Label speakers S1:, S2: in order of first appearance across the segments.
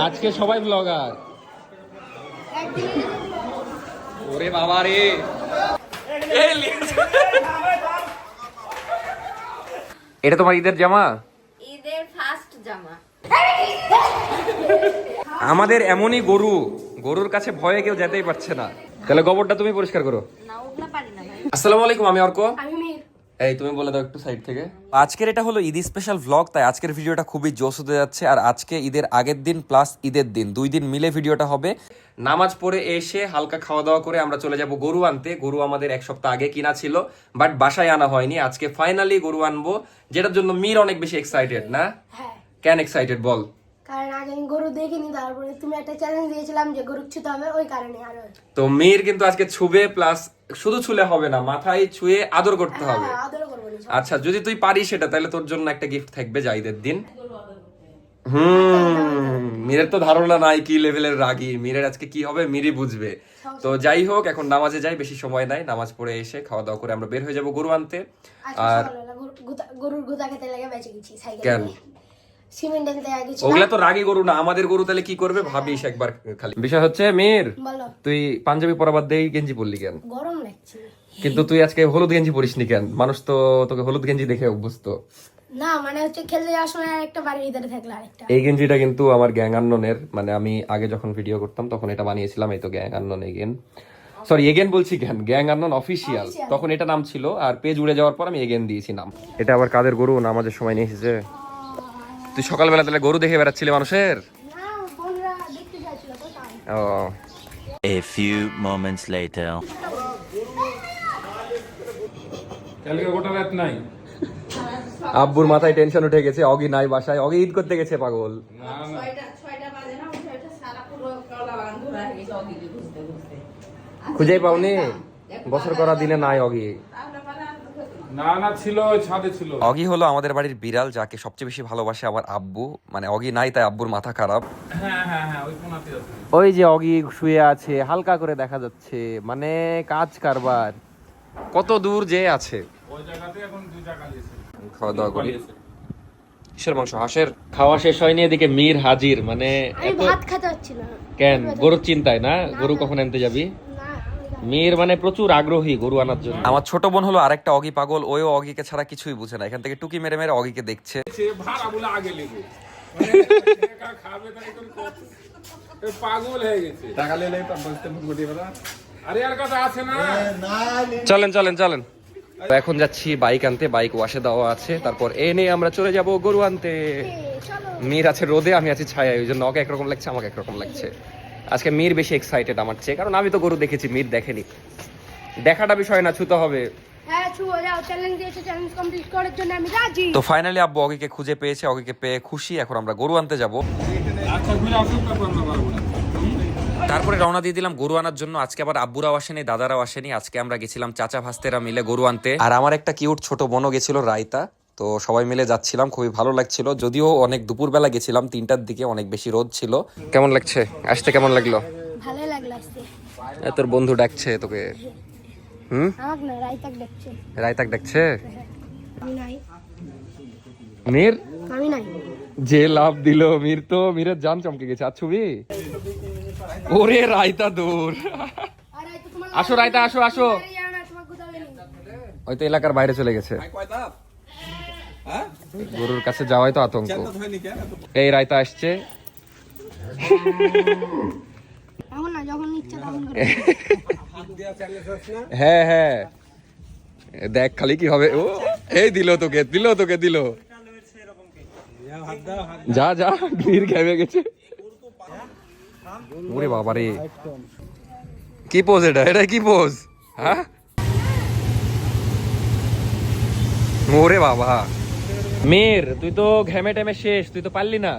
S1: আজকে সবাই ব্লগার। ওরে বাবা রে, এটা তোমার ঈদের জামা?
S2: ঈদের ফার্স্ট জামা।
S1: আমাদের এমনই গরু, গরুর কাছে ভয়ে কেউ যেতেই পারছে না। তাহলে গোবরটা তুমি পরিষ্কার করো।
S2: না ওগুলা পারি না ভাই।
S1: আসসালামু আলাইকুম, আমি অর্ক।
S2: আমি মির।
S1: এই তুমি বলে দাও একটু সাইড থেকে। আজকের এটা হলো ঈদ স্পেশাল ভ্লগ, তাই আজকের ভিডিওটা খুবই জোশ হতে যাচ্ছে। আর আজকে ঈদের আগের দিন প্লাস ঈদের দিন, 2 দিন মিলে ভিডিওটা হবে। নামাজ পড়ে এসে হালকা খাওয়া দাওয়া করে আমরা চলে যাব গরু আনতে। গরু আমাদের 1 সপ্তাহ আগে কিনা ছিল, বাট বাসায় আনা হয়নি। আজকে ফাইনালি গরু আনবো, যেটার জন্য মীর অনেক বেশি এক্সাইটেড না?
S3: হ্যাঁ,
S1: কেন এক্সাইটেড বল?
S3: কারণ আগে আমি গরু দেখিনি, তারপরে তুমি একটা চ্যালেঞ্জ দিয়েছিলাম যে গরু ছুতে হবে, ওই কারণে। আর
S1: তো মীর কিন্তু আজকে ছুবে, প্লাস শুধু ছুলে হবে না, মাথায় ছুঁয়ে আদর করতে হবে।
S3: আদরও করবো না।
S1: আচ্ছা, যদি তুই পারিস সেটা, তাহলে তোর জন্য একটা গিফট থাকবে ঈদের দিন। মীরের তো ধারণা নাই কি লেভেলের রাগী। মীরের আজকে কি হবে মিরই বুঝবে। তো যাই হোক, এখন নামাজে যাই, বেশি সময় নাই। নামাজ পড়ে এসে খাওয়া দাওয়া করে আমরা বের হয়ে যাব গরু আনতে। আর
S3: গরুর গুতা খেতে লাগে বেঁচে গেছি সাইকেল
S1: কেন?
S3: সিমেন্ট আনতে গেছি।
S1: ওগুলা তো রাগী গরু না, আমাদের গরু তাহলে কি করবে ভাবিস একবার খালি। বিষয় হচ্ছে মীর,
S3: বলো,
S1: তুই পাঞ্জাবি পরাবার দিয়ে গেঞ্জি পরলি কেন?
S3: গরম লাগছে।
S1: কিন্তু তুই আজকে হলুদ গেঞ্জি পরিসনি কেন? মানুষ তো তোকে হলুদ গেঞ্জি দেখে অভ্যস্ত।
S3: না মানে হচ্ছে খেলতে যাওয়ার সময় একটা বাড়ির ভিতরে থাকলে আরেকটা।
S1: এই গেঞ্জিটা কিন্তু আমার গ্যাং আননোনের, মানে আমি আগে যখন ভিডিও করতাম তখন এটা বানিয়েছিলাম। এই তো gang unknown again, sorry again বলছি কেন, গ্যাং আননোন অফিসিয়াল, তখন এটা নাম ছিল। আর পেজ উড়ে যাওয়ার পর আমি এগেন দিয়েছি নাম। এটা আবার কাদের গরু নামাজের সময় নিয়ে এসেছে? তুই সকালবেলা তাহলে গরু দেখে বেড়াচ্ছিলি মানুষের?
S3: না, বোনরা দেখতে যাচ্ছিল তো তাই।
S1: ও,
S4: A few moments later.
S5: কালকে গোটা রাত নাই।
S1: আব্বুর মাথায় টেনশন উঠে গেছে, অগি নাই বাসায়। অগি ঈদ করতে গেছে পাগল।
S5: না না,
S2: 6টা বাজে না, ওইটা সারা পুরো কলা বাগান ঘোরা হয়ে গেছে অগিকে খুঁজতে খুঁজতে।
S1: খুঁজেই পাওনি? বছর করা দিনে নাই অগি।
S5: না না ছিল, ওই ছাদে ছিল।
S1: অগি হলো আমাদের বাড়ির বিড়াল, যাকে সবচেয়ে বেশি ভালোবাসে আমার আব্বু। মানে অগি নাই তাই আব্বুর মাথা খারাপ।
S5: হ্যাঁ হ্যাঁ হ্যাঁ, ওই কোনাতে আছে।
S1: ওই যে অগি শুয়ে আছে, হালকা করে দেখা যাচ্ছে, মানে কাজ কারবার কত দূর যে আছে।
S5: ওই জায়গাতে এখন 2 টাকা দিয়েছে।
S1: খাওয়া দাওয়া করি। কিসের মাংস? হাঁসের। খাওয়া শেষ হয়নি, এদিকে মীর হাজির। মানে
S3: আমি ভাত খেতে হচ্ছিল না।
S1: কেন? গরুর চিন্তায় না? গরু কখন আনতে যাবি?
S3: না,
S1: মীর মানে প্রচুর আগ্রহী গরু আনার জন্য। আমার ছোট বোন হলো আরেকটা অগি পাগল, ওও অগিকে ছাড়া কিছুই বুঝে না। এখান থেকে টুকি মেরে মেরে অগিকে দেখছে।
S5: সে ভাড়া বলে আগে লেগে একা খাবে তাই কোন পাগল হয়ে গেছে। টাকা লেলে তো বলতে মুটি বলা। আরে আর কথা আছে না।
S1: চলেন চলেন চলেন, এখন যাচ্ছি বাইক আনতে। বাইক ওয়াশে দেওয়া আছে, তারপর এনে আমরা চলে যাব গরু আনতে। মীর আছে রোদে, আমি আছি ছায়ায়, ওই জন্য ওকে একরকম লাগছে, আমাকে একরকম লাগছে। আজকে মীর বেশি এক্সাইটেড আমার চেয়ে, কারণ আমি তো গরু দেখেছি, মীর দেখেনি। দেখাটা বিষয় না, ছুতে হবে।
S3: হ্যাঁ ছুঁয়ে যাও, চ্যালেঞ্জ দিয়েছে, চ্যালেঞ্জ কমপ্লিট করার জন্য আমি রাজি।
S1: তো ফাইনালি আব্বু অগিকে খুঁজে পেয়েছে, অগিকে পেয়ে খুশি। এখন আমরা গরু আনতে যাব।
S5: আচ্ছা ঘুরে আসুন, তারপর আমরা পারবো না।
S1: তারপরে রওনা দিয়ে দিলাম গরু আনার জন্য। আজকে আবার আব্বুরাও আসেনি, দাদারাও আসেনি। আজকে আমরা গেছিলাম চাচা ভাস্তেরা মিলে গরু আনতে। আর আমার একটা কিউট ছোট বোনও গেছিল রায়তা। তো সবাই মিলে যাচ্ছিলাম, খুবই ভালো লাগছিল। যদিও অনেক দুপুরবেলা গেছিলাম, 3টার দিকে, অনেক বেশি রোদ ছিল। কেমন লাগছে আসতে? কেমন লাগলো?
S3: ভালো লাগলো আসতে।
S1: তোর বন্ধু ডাকছে তোকে?
S3: আমাকে না, রাইতাক দেখছে।
S1: রায়তাক ডাকছে?
S3: আমি নাই,
S1: মীর
S3: আমি নাই।
S1: যে লাভ দিল মীর, তো মীরের জান চমকে গেছে। আর ছবি? ওরে রায়তা দূর।
S3: আর রাইতা তোমার
S1: আসো রায়তা, আসো আসো।
S3: তোমার গুতাবে নি।
S1: হয়তো এলাকার বাইরে চলে গেছে। গরুর কাছে যাওয়াই তো আতঙ্ক। এই রায়তা আসছে।
S3: এখন না, যখন ইচ্ছা তখন করে।
S1: হ্যাঁ হ্যাঁ, দেখ খালি কি হবে। ও এই দিল তোকে, দিল তোকে, দিল। যা যা, মীর ঘেমে গেছে। ওরে বাবা রে, কি পোজ এটা? এটা কি পোজ? হ্যাঁ, ওরে বাবা। মীর তুই তো ঘেমে টেমে শেষ, তুই তো পারলি না।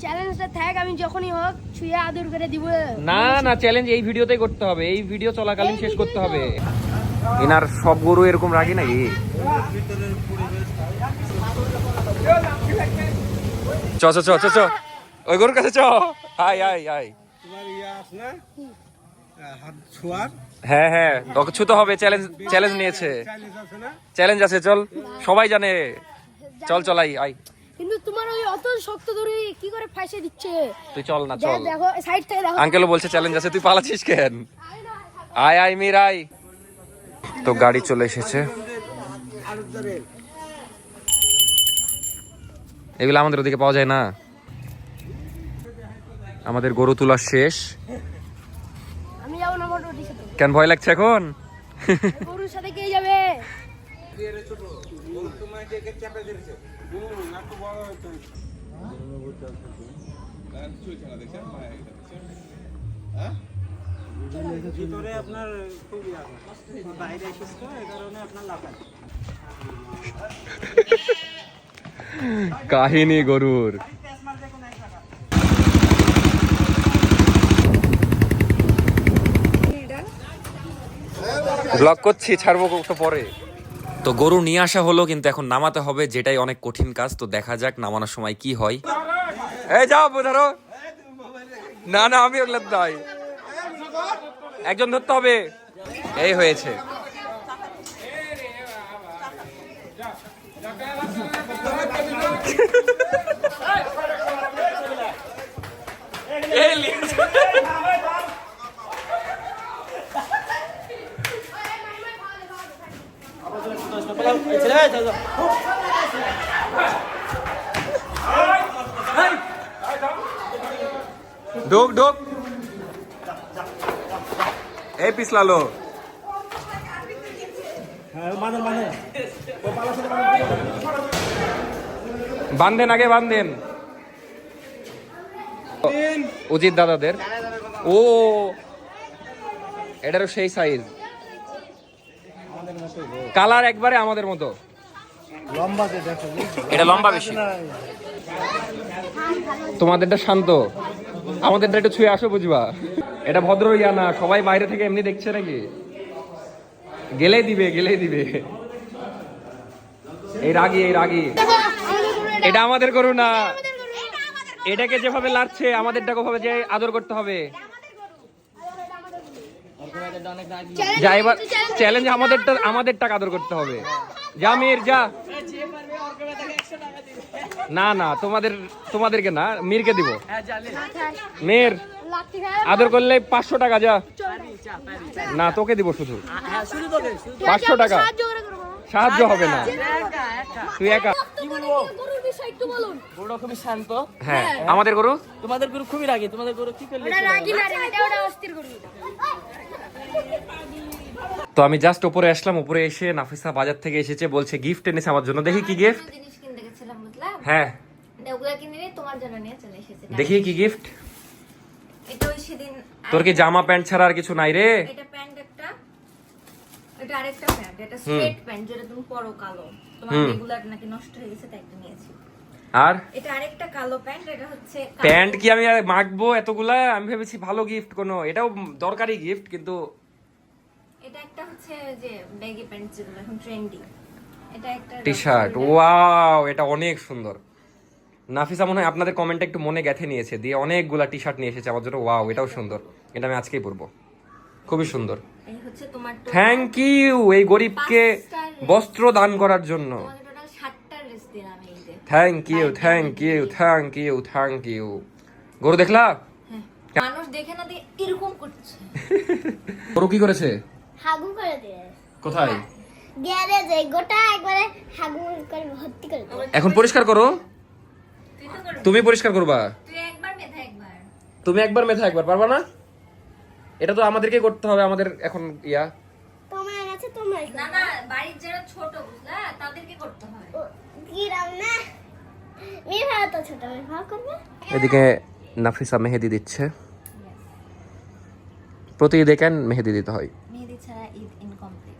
S3: চ্যালেঞ্জটা থাক, আমি যখনই হোক ছুঁয়ে আদর করে দিব।
S1: না না, চ্যালেঞ্জ এই ভিডিওতেই করতে হবে, এই ভিডিও চলাকালীন শেষ করতে হবে। এনার সব গরু এরকম রাগি নাকি? চ চ চ চ চ, ওই গরুর কাছে চ। আয় আয় আয়। হ্যাঁ হ্যাঁ, তোকে ছুতে হবে। চ্যালেঞ্জ, চ্যালেঞ্জ নিয়েছে, চ্যালেঞ্জ আছে। চল, সবাই জানে। চল চল, আই আই।
S3: কিন্তু তোমার ওই অত শক্ত ধরে কি করে ফাঁসে দিচ্ছে?
S1: তুই চল না, চল।
S3: দেখো সাইড থেকে দেখো।
S1: আঙ্কেলও বলছে চ্যালেঞ্জ আছে, তুই পালাচ্ছিস কেন? আয় আয় মির আয়। তো গাড়ি চলে এসেছে। এগুলো আমাদের ওদিকে পাওয়া যায় না। আমাদের গরু তোলা শেষ।
S3: আমি যাবো না মোটরটির সাথে।
S1: কেন ভয় লাগছে এখন?
S3: গরুর সাথে কে যাবে?
S6: ভিতরে আপনার খুবই বাইরে এসেছে তো এই কারণে আপনার লাফায়।
S1: কাহিনী গরুর। ব্লগ করছি, ছাড়বো তো পরে। তো গরু নিয়ে আসা হলো, কিন্তু এখন নামাতে হবে, যেটাই অনেক কঠিন কাজ। তো দেখা যাক নামানোর সময় কি হয়। এই যাও ধরো। না না, আমি ওগুলো দাই, একজন ধরতে হবে। এই হয়েছে। ঢোক ঢোক, এই পিছলালো। বান্ধেন, আগে বান্ধেন। উচিত দাদাদের। ও এটারও সেই সাইজ, কালার একবারে আমাদের মতো। এটা লম্বা বেশি। তোমাদেরটা শান্ত, আমাদেরটা একটু ছুঁয়ে আসো, বুঝবা। এটা ভদ্র ইয়া না, সবাই বাইরে থেকে এমনি দেখছে নাকি। গেলেই দিবে, গেলেই দিবে। এই রাগি, এই রাগি। এটা আমাদের গরু না, এটাকে যেভাবে লাড়ছে আমাদেরটাকে ভাবে যে আদর করতে হবে। যা, এবার চ্যালেঞ্জ আমাদেরটা আদর করতে হবে। যা মির যা। না না, তোমাদেরকে না, মিরকে দিব। মির আদর করলে 500 টাকা। যা না, তোকে দিব শুধু 500 টাকা। সাহায্য হবে না, তুই একা।
S3: গরুর বিষয় একটু বলুন।
S6: গরু খুবই শান্ত।
S1: হ্যাঁ, আমাদের গরু।
S6: তোমাদের গরু খুবই রাগী। তোমাদের গরু কি করলে?
S3: ওটা রাগি না রে, ওটা অস্থির গরু।
S1: তো আমি জাস্ট উপরে আসলাম, উপরে এসে নাফিসা বাজার থেকে এসেছে, বলছে গিফট এনেছে আমার জন্য। দেখি কি গিফট।
S2: জিনিস কিনতে গেছিলাম, বুঝলাম।
S1: হ্যাঁ,
S2: ওগুলা কিনে নিয়ে তোমার জন্য নিয়ে চলে এসেছি।
S1: দেখি কি গিফট।
S2: এটা ওই সেদিন
S1: তোর কি জামা প্যান্ট ছাড়া আর কিছু নাই রে?
S2: এটা প্যান্ট একটা, এটা আরেকটা প্যান্ট, এটা স্ট্রেট প্যান্ট যেটা তুমি পরো কালো, তোমার রেগুলার নাকি নষ্ট হয়ে গেছে, তাই একটা নিয়েছি।
S1: আর
S2: এটা আরেকটা কালো প্যান্ট, এটা হচ্ছে
S1: প্যান্ট কি আমি আর মাখবো এতগুলা? আমি ভেবেছি ভালো গিফট কোনো, এটাও দরকারি গিফট, কিন্তু
S2: এটা একটা হচ্ছে যে ব্যাগি প্যান্ট যেগুলো এখন ট্রেন্ডি, এটা একটা
S1: টি শার্ট। ওয়াও, এটা অনেক সুন্দর। নাফিসা মনে হয় আপনাদের কমেন্টে একটু মনে গেঁথে নিয়েছে, দিয়ে অনেকগুলা টি শার্ট নিয়ে এসেছে আমার জন্য। ওয়াও, এটাও সুন্দর। এটা আমি আজকেই পরবো, খুবই সুন্দর।
S2: এই হচ্ছে তোমার
S1: থ্যাংক ইউ এই গরিবকে বস্ত্র দান করার জন্য।
S2: তোমাকে টোটাল 7টা ড্রেস দিলাম এই যে।
S1: Thank you, thank you, thank you, thank you. গরু দেখলা?
S2: মানুষ দেখে না দিয়ে এরকম করছে।
S1: গরু কি করেছে?
S3: হাগু করে দিয়ে
S1: কোথায়?
S3: গ্যারেজে গোটা একবারে হাগু করে ভর্তি করে দিয়ে।
S1: এখন পরিষ্কার করো।
S2: তুই তো করবি,
S1: তুমি পরিষ্কার করবা?
S2: তুই একবার মেধা একবার।
S1: তুমি একবার মেথা একবার, পারবা না? এটা তো আমাদেরকে করতে হবে, আমাদের এখন ইয়া।
S3: তোমার কাছে তোমার
S2: না না, বাড়ির যারা ছোট বুঝলা তাদেরকে করতে হয়।
S3: গিরাম না মেয়ে ভাড়া তো ছোট মেয়ে ভাড়া করবে।
S1: এদিকে নাফিসা মেহেদি দিচ্ছে। প্রতি ঈদে কেন মেহেদি দিতে হয়?
S2: মেহেদি ছাড়া ঈদ ইনকমপ্লিট।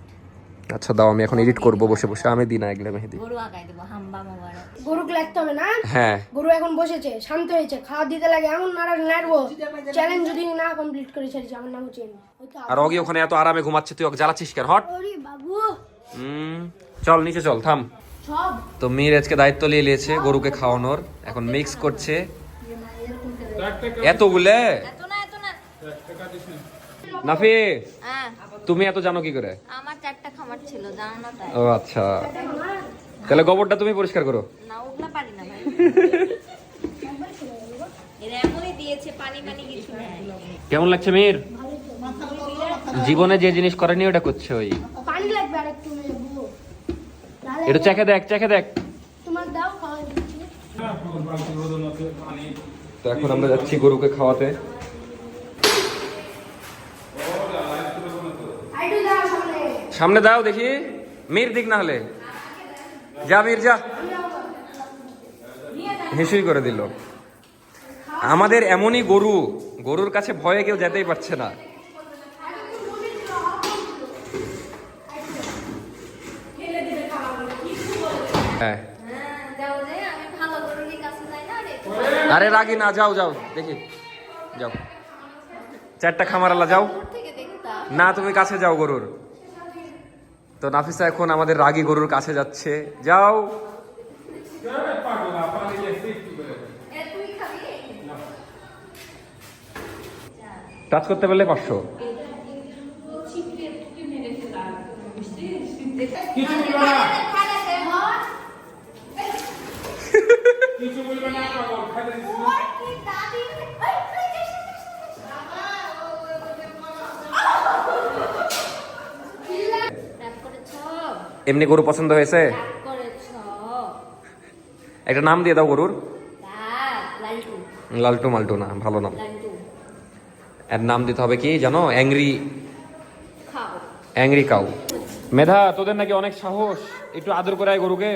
S1: আচ্ছা দাও, আমি এখন এডিট করব বসে বসে। আমি দিই না এগুলো মেহেদি।
S2: গরু আগায় দেবো, হাম্বা মোবারক।
S3: গরুকে লাগতে হবে না।
S1: হ্যাঁ,
S3: গরু এখন বসেছে, শান্ত হয়েছে, খাওয়া দিতে লাগে এমন নাড়বো। চ্যালেঞ্জ যদি না কমপ্লিট করে ছেড়েছি, আমার নাম হচ্ছে
S1: আর অগি ওখানে এত আরামে ঘুমাচ্ছে, তুই ওকে জ্বালাচ্ছিস কেন? হট।
S3: ওরে বাবু
S1: চল নিচে চল, থাম।
S3: সব
S1: তো মীর আজকে দায়িত্ব নিয়ে নিয়েছে গরুকে খাওয়ানোর। এখন মিক্স করছে এতগুলো।
S2: এত না এত না।
S1: নাফি,
S2: হ্যাঁ,
S1: তুমি এত জানো কি করে?
S2: আমার 4টা খামার ছিল, জানো না তাই।
S1: ও আচ্ছা। তাহলে গোবরটা তুমি পরিষ্কার করো।
S2: না ওগুলা পারি না ভাই। এরা এমনই দিয়েছে, পানি মানি কিছু নেই।
S1: কেমন লাগছে মেয়ের? জীবনে যে জিনিস করেনি ওটা করছে ওই।
S3: পানি লাগবে আর একটু বুবু। তাহলে
S1: এটা চেখে দেখ।
S3: তোমার দাও খাওয়া দিচ্ছি।
S1: তো এখন আমরা যাচ্ছি গরুকে খাওয়াতে।
S3: আইডু দাও সামনে।
S1: সামনে দাও দেখি, মেয়ের দিক না হলে। যা মীর যা, হিসুই করে দিল। আমাদের এমনই গরু, গরুর কাছে ভয়ে কেউ যেতেই পারছে না। হ্যাঁ
S2: যাও যে আমি ভালো গরুরই কাছে যাই না রে।
S1: আরে রাগি না, যাও দেখি যাও, 4টা খামারালা যাও
S2: দূর থেকে দেখতাম।
S1: না, তুমি কাছে যাও গরুর। তো নাফিসা এখন আমাদের রাগী গরুর কাছে যাচ্ছে, যাও।
S2: এ তুই খাবি?
S1: টাচ করতে পারলে 500।
S5: কিছু বলবে না, কিছু বলবে না, পাগল খাইতে দিচ্ছি না।
S2: রাগ করেছ?
S1: এমনি গরু পছন্দ হয়েছে?
S2: রাগ করেছ?
S1: একটা নাম দিয়ে দাও গরুর।
S2: রাগ, লালটু,
S1: লালটু মাল্টু না, ভালো নাম।
S2: লালটু।
S1: এর নাম দিতে হবে কি জানো? অ্যাংরি
S2: খাও।
S1: কাউ। মেধা, তোদের নাকি অনেক সাহস, একটু আদর করে আয় গরুকে।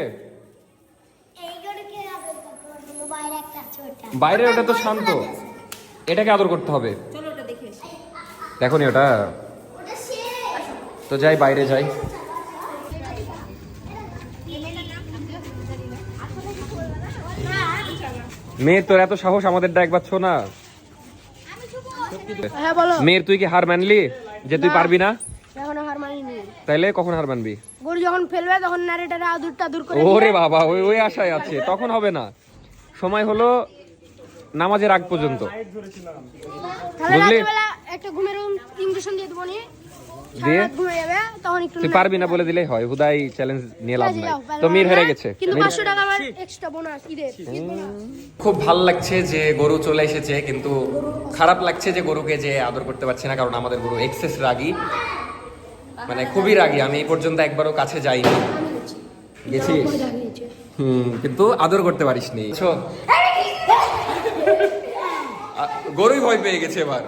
S1: বাইরে ওটা তো শান্ত, এটাকে আদর করতে হবে।
S2: চলো ওটা দেখে এসি।
S1: দেখো নি ওটা, তো যাই বাইরে যাই। মেয়ের তোর এত সাহস, আমাদেরটা একবার ছো না।
S3: হ্যাঁ বলো।
S1: মেয়ের তুই কি হার মানলি যে তুই পারবি না?
S3: এখন হার মানিনি।
S1: তাইলে কখন হার মানবি?
S3: গরু যখন ফেলবে তখন নারীটারে আদুরটা দূর করে
S1: ওরে বাবা, ওই আশায় আছে, তখন হবে না। সময় হলো নামাজের আগ পর্যন্ত।
S3: তাহলে
S1: বুঝলি?
S3: রাত্রিবেলা একটা ঘুমের ইনজেকশন দিয়ে দেবো নি,
S1: দিয়ে
S3: ঘুমিয়ে যাবে তখন একটু
S1: তুই পারবি না বলে দিলেই হয়, হুদাই চ্যালেঞ্জ নিয়ে লাভ নাই।
S3: যাও,
S1: তো মীর হেরে গেছে।
S3: কিন্তু 500 টাকা আমার এক্সট্রা বোনাস ঈদের ঈদ বোনাস।
S1: খুব ভাল লাগছে যে গরু চলে এসেছে, কিন্তু খারাপ লাগছে যে গরুকে যে আদর করতে পারছি না, কারণ আমাদের গরু এক্সেস রাগী, মানে খুবই রাগী। আমি এই পর্যন্ত একবারও কাছে যাইনি। গেছিস? কিন্তু আদর করতে পারিস নি। গরুই ভয় পেয়ে গেছে এবার।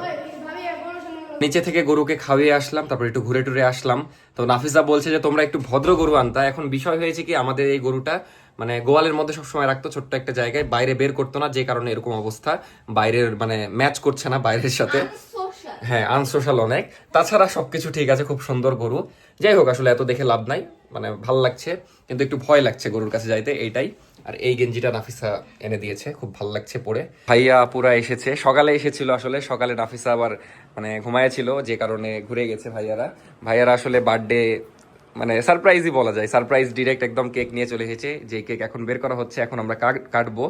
S1: নিচে থেকে গরুকে খাওয়িয়ে আসলাম, তারপর একটু ঘুরে টুরে আসলাম। তো নাফিসা বলছে যে তোমরা একটু ভদ্র গরু আনতা। এখন বিষয় হয়েছে কি, আমাদের এই গরুটা মানে গোয়ালের মধ্যে সবসময় রাখতো, ছোট্ট একটা জায়গায়, বাইরে বের করতো না, যে কারণে এরকম অবস্থা। বাইরের মানে ম্যাচ করছে না বাইরের সাথে। হ্যাঁ, আনসোশাল অনেক। তাছাড়া সবকিছু ঠিক আছে, খুব সুন্দর গরু। যাই হোক, আসলে এত দেখে লাভ নাই, মানে ভাল লাগছে, কিন্তু একটু ভয় লাগছে গরুর কাছে যাইতে, এইটাই। আর এই গেঞ্জিটা নাফিসা এনে দিয়েছে, খুব ভাল লাগছে পরে। ভাইয়া পুরা এসেছে, সকালে এসেছিল আসলে। সকালে নাফিসা আবার মানে ঘুমাইছিল, যে কারণে ঘুরে গেছে ভাইয়ারা আসলে বার্থডে মানে সারপ্রাইজই বলা যায়, সারপ্রাইজ ডিরেক্ট একদম কেক নিয়ে চলে এসেছে। যে কেক এখন বের করা হচ্ছে, এখন আমরা কাটবো।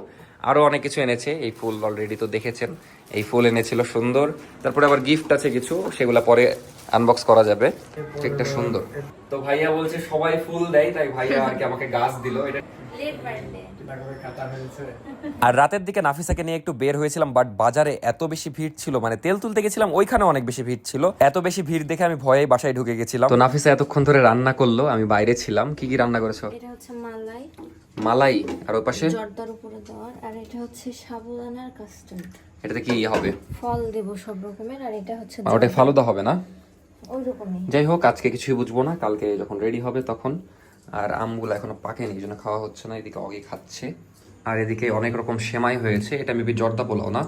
S1: আরো অনেক কিছু এনেছে, এই ফুল অলরেডি তো দেখেছেন, এই ফুল এনেছিল সুন্দর। তারপরে আবার গিফট আছে কিছু, সেগুলা পরে আনবক্স করা যাবে। কেকটা সুন্দর। তো ভাইয়া বলছে সবাই ফুল দেয়, তাই ভাইয়া আর কি আমাকে গাছ দিল। এটা
S2: লেট বার্থডে।
S1: আর রাতের দিকে নাফিসাকে নিয়ে একটু বের হয়েছিলাম, বাট বাজারে এত বেশি ভিড় ছিল, মানে তেল তুলতে গেছিলাম ওইখানে অনেক বেশি ভিড় ছিল। এত বেশি ভিড় দেখে আমি ভয়ে বাসায় ঢুকে গেছিলাম। তো নাফিসা এতক্ষণ ধরে রান্না করলো, আমি বাইরে ছিলাম। কি কি রান্না করেছো?
S2: এটা হচ্ছে মালাই,
S1: মালাই, আর ওই পাশে
S2: জর্দার উপরে দেওয়ার, আর এটা হচ্ছে সাবুদানার কাস্টার্ড।
S1: এটাতে কি হবে?
S2: ফল দেব সব রকমের, আর এটা হচ্ছে
S1: আর ওটা ফালুদা হবে না?
S2: ওই রকমই।
S1: যাই হোক, আজকে কিছুই বুঝবো না, কালকে যখন রেডি হবে তখন। আর আমগুলো এখনো পাকেনি, এই জন্য খাওয়া হচ্ছে না। এদিকে অগি খাচ্ছে, আর এদিকে অনেক রকম সেমাই হয়েছে। এটা মেবি জর্দা পোলাও না?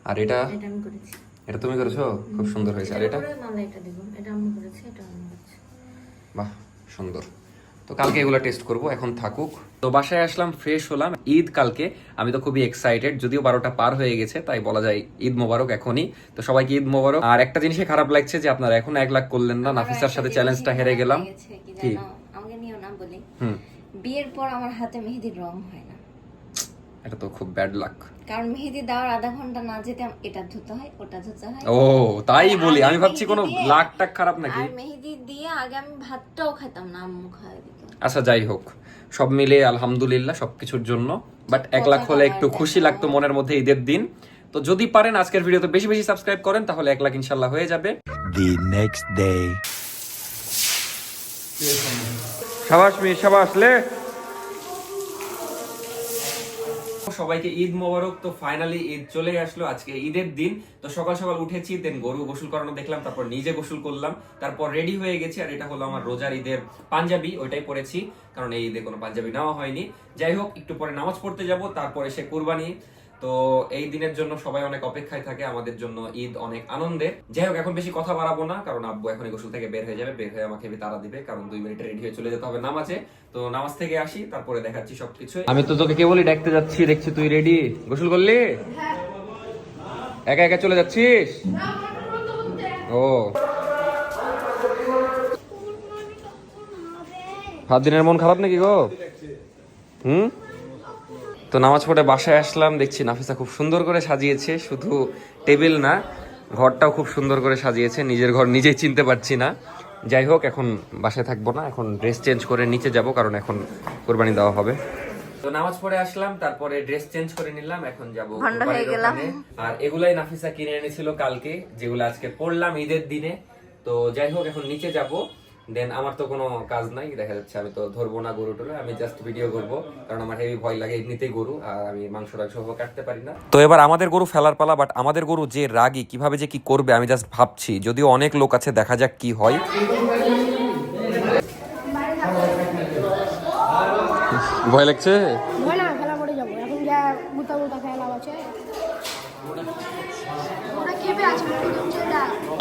S1: আর এটা
S2: এটা আমি করেছি।
S1: এটা তুমি করেছো, খুব সুন্দর হয়েছে। আর এটা
S2: এরপরে মালাইটা দেব, এটা আমি করেছি, এটা আমি করেছি।
S1: বাহ, সুন্দর। তো কালকে এগুলো টেস্ট করব, এখন থাকুক। তো বাসায় আসলাম, ফ্রেশ হলাম। ঈদ কালকে, আমি তো খুবই এক্সাইটেড, যদিও 12টা পার হয়ে গেছে, তাই বলা যায় ঈদ মোবারক এখনই। তো সবাইকে ঈদ মোবারক। আর একটা জিনিসে খারাপ লাগছে যে আপনারা এখন 1 লাখ করলেন না, নাফিসার সাথে চ্যালেঞ্জটা হেরে গেলাম। কি?
S2: আমাকে নিও না বলি,
S1: হুম,
S2: বিয়ের পর আমার হাতে মেহেদির রং হয় না।
S1: এটা তো খুব ব্যাড লাক।
S2: কারণ মেহেদি দেওয়ার আধা ঘন্টা না যেতে এটা ধুতে হয়, ওটা ধুতে হয়।
S1: ও তাই বলি, আমি ভাবছি কোনো লাক টাক খারাপ নাকি।
S2: আর মেহেদি দিয়ে আগে আমি ভাতটাও খেতাম না, আম্মু খাওয়াই দিত।
S1: আচ্ছা যাই হোক, সব মিলে আলহামদুলিল্লাহ সবকিছুর জন্য। বাট 1 লাখ হলে একটু খুশি লাগতো মনের মধ্যে ঈদের দিন। তো যদি পারেন আজকের ভিডিওতে বেশি বেশি সাবস্ক্রাইব করেন তাহলে 1 লাখ ইনশাল্লাহ হয়ে যাবে।
S4: The next day.
S1: শাবাশ মির শাবাশ লে। সবাইকে ঈদ মোবারক। তো ফাইনালি ঈদ চলে আসলো, আজকে ঈদের দিন। তো সকাল সকাল উঠেছি, দেন গরু গোসল করানো দেখলাম, তারপর নিজে গোসল করলাম, তারপর রেডি হয়ে গেছি। আর এটা হলো আমার রোজার ঈদের পাঞ্জাবি, ওইটাই পরেছি কারণ এই ঈদে কোনো পাঞ্জাবি নেওয়া হয়নি। যাই হোক, একটু পরে নামাজ পড়তে যাব, তারপরে সে কুরবানি। তো এই দিনের জন্য সবাই অনেক অপেক্ষায় থাকে, আমাদের জন্য ঈদ অনেক আনন্দের। যাই হোক, এখন বেশি কথা বাড়াবো না কারণ আব্বু এখনই গোসল থেকে বের হয়ে যাবে, বের হয়ে আমাকে তাড়া দিবে কারণ 2 মিনিটে রেডি হয়ে চলে যেতে হবে নামাজে। তো নামাজ থেকে আসি, তারপরে দেখাচ্ছি সবকিছু। আমি তো তোকে কেবলই ডাকতে যাচ্ছি, দেখছি তুই রেডি, গোসল করলি, একা একা চলে যাচ্ছিস। ও হাত দিনের মন খারাপ নাকি গো? তো নামাজ পড়ে বাসায় আসলাম, দেখছি নাফিসা খুব সুন্দর করে সাজিয়েছে, শুধু টেবিল না ঘরটাও খুব সুন্দর করে সাজিয়েছে। নিজের ঘর নিজেই চিনতে পারছি না। যাই হোক, এখন বাসায় থাকবো না, এখন ড্রেস চেঞ্জ করে নিচে যাব কারণ এখন কুরবানি দেওয়া হবে। তো নামাজ পড়ে আসলাম, তারপরে ড্রেস চেঞ্জ করে নিলাম, এখন যাব কুরবানির ওখানে। আর এগুলাই নাফিসা কিনে এনেছিল কালকে, যেগুলো আজকে পড়লাম ঈদের দিনে। তো যাই হোক, এখন নিচে যাব। দেন আমার তো কোনো কাজ নাই, দেখা যাচ্ছে আমি তো ধরবো না গরু টলে, আমি জাস্ট ভিডিও করবো কারণ আমার হেভি ভয় লাগে এমনিতেই গরু, আর আমি মাংস কাটতে পারি না। তো এবার আমাদের গরু ফেলার পালা। বাট আমাদের গরু যে রাগী, কিভাবে যে কি করবে আমি জাস্ট ভাবছি, যদিও অনেক লোক আছে, দেখা যাক কি হয়। ভয় লাগছে?
S3: ভয় না, খেলা করে যাবো এখন, যা গুতা গুতা খেলা আছে ওরা খেপে আছে।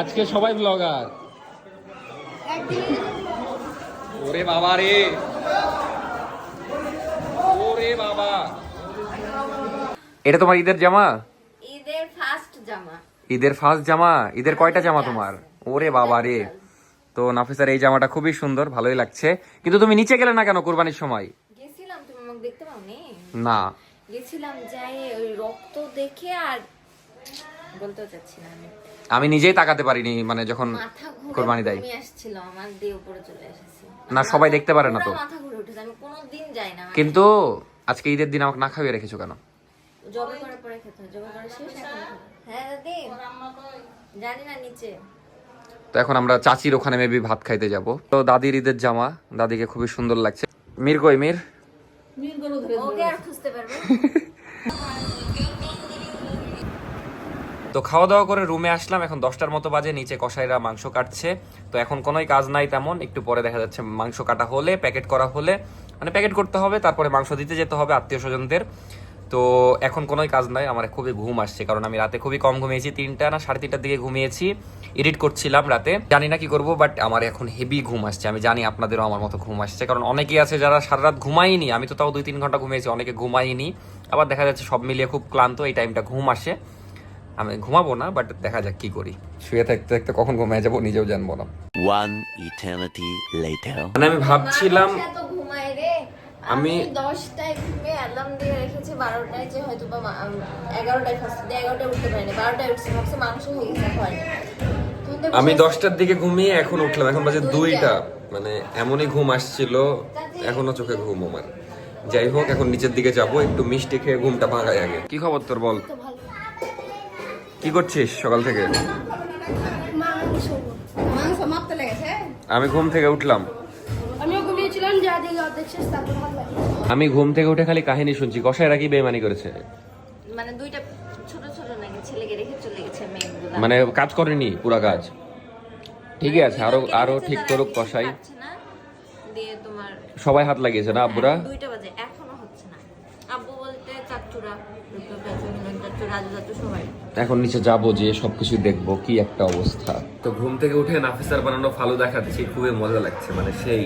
S1: আজকে সবাই ব্লগার। ওরে বাবা রে, ওরে বাবা, এটা তোমার ঈদের জামা?
S2: ঈদের ফার্স্ট জামা।
S1: ঈদের ফার্স্ট জামা? ঈদের কয়টা জামা তোমার? ওরে বাবা রে। তো নাফিসার এই জামাটা খুবই সুন্দর, ভালোই লাগছে। কিন্তু তুমি নিচে গেলে না কেন কুরবানির সময়?
S2: গেছিলাম, তুমি আমাকে দেখতে পাওনি?
S1: না,
S2: গেছিলাম, যাই ওই রক্ত দেখে আর বলতেও চাচ্ছি না।
S1: আমি নিজেই তাকাতে পারিনি, মানে যখন
S2: মাথা ঘুরে
S1: কুরবানি দেয়।
S2: আমি আসছিল, আমার দিয়ে উপরে চলে এসেছি।
S1: না, সবাই দেখতে পারে না তো।
S2: মাথা ঘুরে উঠেছে, আমি কোনোদিন যাই না।
S1: কিন্তু আজকে ঈদের দিন আমাকে না খাইয়ে রেখেছো কেন?
S2: জবে করে পরে খেতে হয়, জবে করে শেষ এখন খাবো। হ্যাঁ দাদি, জানি না নিচে।
S1: তো এখন আমরা চাচির ওখানে মেবি ভাত খাইতে যাব। তো দাদির ঈদের জামা, দাদিকে খুবই সুন্দর লাগছে। মির কই? মির
S2: ওকে আর খুঁজতে পারবে।
S1: তো খাওয়া দাওয়া করে রুমে আসলাম, এখন 10টার মতো বাজে, নিচে কসাইরা মাংস কাটছে। তো এখন কোনোই কাজ নাই তেমন, একটু পরে দেখা যাচ্ছে মাংস কাটা হলে, প্যাকেট করা হলে, মানে প্যাকেট করতে হবে, তারপরে মাংস দিতে যেতে হবে আত্মীয় স্বজনদের। তো এখন কোনোই কাজ নাই, আমার খুবই ঘুম আসছে কারণ আমি রাতে খুবই কম ঘুমিয়েছি, 3টা না 3:30টার দিকে ঘুমিয়েছি, এডিট করছিলাম রাতে, জানি না কি করব। বাট আমার এখন হেভি ঘুম আসছে, আমি জানি আপনাদেরও আমার মতো ঘুম আসছে, কারণ অনেকেই আছে যারা সারা রাত ঘুমায়নি, আমি তো তাও 2-3 ঘন্টা ঘুমিয়েছি, অনেকে ঘুমায়নি, আবার দেখা যাচ্ছে সব মিলিয়ে খুব ক্লান্ত, এই টাইমটা ঘুম আসে। আমি ঘুমাবো না, বাট দেখা যাক কি করি, শুয়ে থাকতে থাকতে কখন ঘুমিয়ে যাবো নিজেও জানবো না।
S4: 1 eternity later.
S1: মানে আমি ভাবছিলাম,
S2: এত ঘুমাই রে, আমি
S1: আমি
S2: 10টায় ঘুমে অ্যালার্ম দিয়ে রেখেছি, 12টায় যে হয়তো বা 11টায় ফার্স্ট দিয়ে 11টায় উঠতে পারিনি, 12টায় উঠছি, ভাবছি মাংস হয়ে গেছে, হয়নি।
S1: আমি 10টার দিকে ঘুমিয়ে এখন উঠলাম, এখন বাজে 2টা, মানে এমনই ঘুম আসছিল, এখনো চোখে ঘুম আমার। যাই হোক, এখন নিচের দিকে যাবো, একটু মিষ্টি খেয়ে ঘুমটা ভাঙাই আগে। কি খবর তোর বল, কি করছিস সকাল থেকে?
S2: মাংস মাপতে লেগেছে।
S1: আমি ঘুম থেকে উঠলাম,
S3: আমিও ঘুমিয়েছিলাম, যা দেখি অর্ধেক শেষ, তারপর ভালো লাগে।
S1: আমি ঘুম থেকে উঠে খালি কাহিনী শুনছি, কসাইরা কি বেইমানি করেছে,
S2: মানে 2টা ছোট ছোট নাকি ছেলেকে রেখে চলে গেছে মেয়েগুলা,
S1: মানে কাজ করেনি পুরা কাজ। ঠিকই আছে, আরো ঠিক করুক কসাই।
S2: দিয়ে তোমার
S1: সবাই হাত লাগিয়েছে না আব্বুরা?
S2: 2টা বাজে এখনো হচ্ছে না। আব্বু বলতে চাচুরা, রাজু চাচু সবাই।
S1: এখন নিচে যাবো, যে সবকিছু দেখবো কি একটা অবস্থা। তো ঘুম থেকে উঠে নাফিসার বানানো ফালুদা খাচ্ছি, খুবই মজা লাগছে, মানে সেই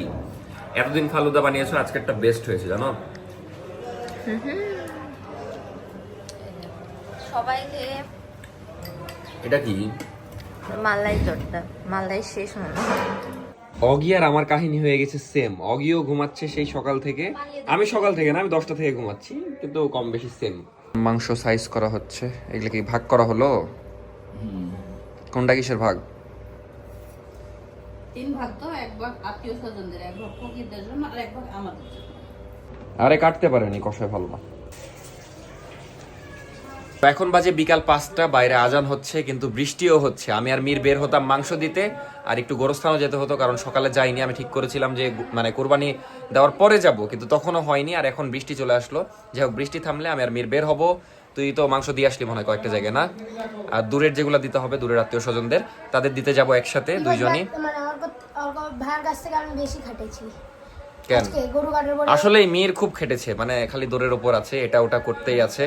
S1: এতদিন ফালুদা বানিয়েছো, আজকে একটা বেস্ট হয়েছে জানো।
S2: সবাইকে
S1: এটা কি?
S2: মালাই তরটা, মালাই শেষ হয় না।
S1: অগি আর আমার কাহিনী হয়ে গেছে সেম। অগিও ঘুমাচ্ছে সেই সকাল থেকে, আমি সকাল থেকে না, আমি 10টা থেকে ঘুমাচ্ছি, কিন্তু কম বেশি সেম। মাংস সাইজ করা হচ্ছে, এগুলো কি ভাগ করা হলো? কোনটা কিসের ভাগ?
S7: 3 ভাগ, তো 1 ভাগ আত্মীয় স্বজনদের, 1 ভাগ ফকিরদের জন্য আর 1 ভাগ আমাদের জন্য।
S1: আরে কাটতে পারেনি, কষায় ভালো না। এখন বাজে বিকাল 5টা, বাইরে আজান হচ্ছে কিন্তু বৃষ্টিও হচ্ছে। আমি আর মীর বের হতাম মাংস দিতে, আর একটু গোরস্থানও যেতে হতো, কারণ সকালে যাইনি। আমি ঠিক করেছিলাম যে মানে কোরবানি দেওয়ার পরে যাব, কিন্তু তখনও হয়নি, আর এখন বৃষ্টি চলে আসলো। যাই হোক, বৃষ্টি থামলে আমি আর মীর বের হব। তুই তো মাংস দিয়ে আসলি মনে হয় কয়েকটা জায়গায়, না? আর দূরের যেগুলো দিতে হবে, দূরের আত্মীয় স্বজনদের, তাদের দিতে যাব একসাথে দুইজনই।
S3: মানে আমার ভাইয়ের কাছ থেকে আমি বেশি খাটেছি
S1: কেন?
S3: আজকে গরু কাটার পরে।
S1: আসলে মীর খুব খেটেছে, মানে খালি দৌড়ের ওপর আছে, এটা ওটা করতেই আছে।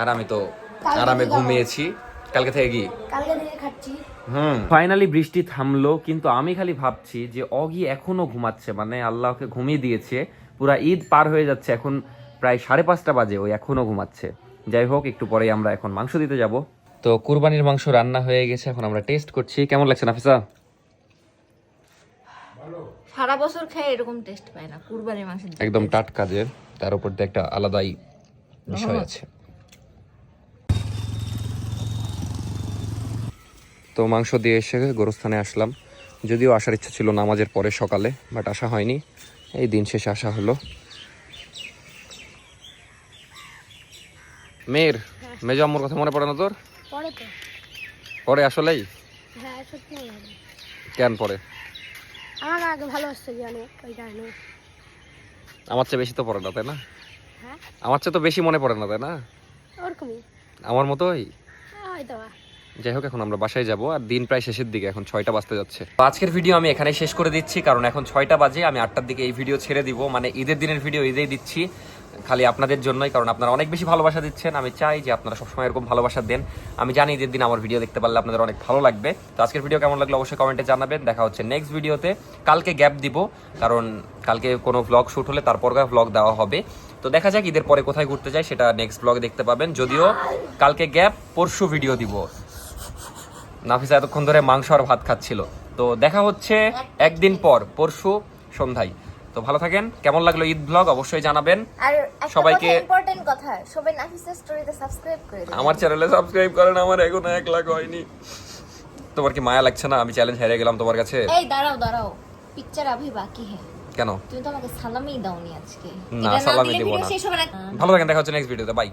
S1: আর আমি তো আরামে ঘুমিয়েছি কালকে থেকে। কি
S3: কালকে থেকে খাচ্ছি।
S1: ফাইনালি বৃষ্টি থামলো, কিন্তু আমি খালি ভাবছি যে অগি এখনো ঘুমাচ্ছে, মানে আল্লাহকে ঘুমিয়ে দিয়েছে। পুরা ঈদ পার হয়ে যাচ্ছে, এখন প্রায় 5:30 বাজে, ওই এখনো ঘুমাচ্ছে। যাই হোক, একটু পরেই আমরা এখন মাংস দিতে যাব। তো কুরবানির মাংস রান্না হয়ে গেছে, এখন আমরা টেস্ট করছি। কেমন লাগছে নাফিসা?
S2: সারা বছর খেয়ে এরকম টেস্ট পায় না কুরবানির মাংস।
S1: একদম টাটকা, যে তার উপর দিয়ে একটা আলাদাই বিষয় আছে। তো মাংস দিয়ে এসে গোরস্থানে আসলাম, যদিও আসার ইচ্ছা ছিল নামাজের পরে সকালে, বাট আসা হয়নি, এই দিন শেষে আসা হলো। মেয়ের মেজো আম্মুর কথা মনে পড়ে না তোর?
S3: পরে তো
S1: পরে আসলেই?
S3: হ্যাঁ, সত্যি মনে হয়।
S1: কেন পরে?
S3: আমার আগে ভালোবাসতে গিয়ে অনেক, ওই কারণে।
S1: আমার চেয়ে বেশি তো পড়ে না, তাই না?
S3: হ্যাঁ,
S1: আমার চেয়ে তো বেশি মনে পড়ে না, তাই না?
S3: ওরকমই
S1: আমার মতোই।
S3: হয়তো।
S1: যাই হোক, এখন আমরা বাসায় যাব, আর দিন প্রায় শেষের দিকে, এখন 6টা বাজতে যাচ্ছে। তো আজকের ভিডিও আমি এখানে শেষ করে দিচ্ছি, কারণ এখন 6টা বাজে। আমি 8টার দিকে এই ভিডিও ছেড়ে দিব, মানে ঈদের দিনের ভিডিও ঈদেই দিচ্ছি, খালি আপনাদের জন্যই, কারণ আপনারা অনেক বেশি ভালোবাসা দিচ্ছেন। আমি চাই যে আপনারা সবসময় এরকম ভালোবাসা দেন। আমি জানি ঈদের দিন আমার ভিডিও দেখতে পারলে আপনাদের অনেক ভালো লাগবে। তো আজকের ভিডিও কেমন লাগলো অবশ্যই কমেন্টে জানাবেন। দেখা হচ্ছে নেক্সট ভিডিওতে। কালকে গ্যাপ দিব, কারণ কালকে কোনো ভ্লগ শ্যুট হলে তারপর ভ্লগ দেওয়া হবে। তো দেখা যাক ঈদের পরে কোথায় ঘুরতে যাই, সেটা নেক্সট ব্লগে দেখতে পাবেন। যদিও কালকে গ্যাপ, পরশু ভিডিও দিব। নাফিসা এতক্ষণ ধরে মাংস আর ভাত খাচ্ছিল। তো দেখা হচ্ছে একদিন পর, পরশু সন্ধ্যায়। তো ভালো থাকেন। কেমন লাগলো ঈদ ব্লগ অবশ্যই জানাবেন।
S2: আর
S1: সবাইকে
S2: ইম্পর্টেন্ট কথা, সবাই নাফিসা স্টোরিতে সাবস্ক্রাইব করে দিন।
S1: আমার চ্যানেলে সাবস্ক্রাইব করেন, আমার এখনো 1 লাখ হয়নি। তোমার কি মায়া লাগছে না? আমি চ্যালেঞ্জ হেরে গেলাম তোমার কাছে।
S2: এই দাঁড়াও, পিকচার अभी বাকি है।
S1: কেন?
S2: তুমি তো আমাকে সালামই দাওনি আজকে।
S1: না, সালামই দেব না।
S2: শেষ হবে না।
S1: ভালো থাকেন, দেখা হচ্ছে নেক্সট ভিডিওতে। বাই।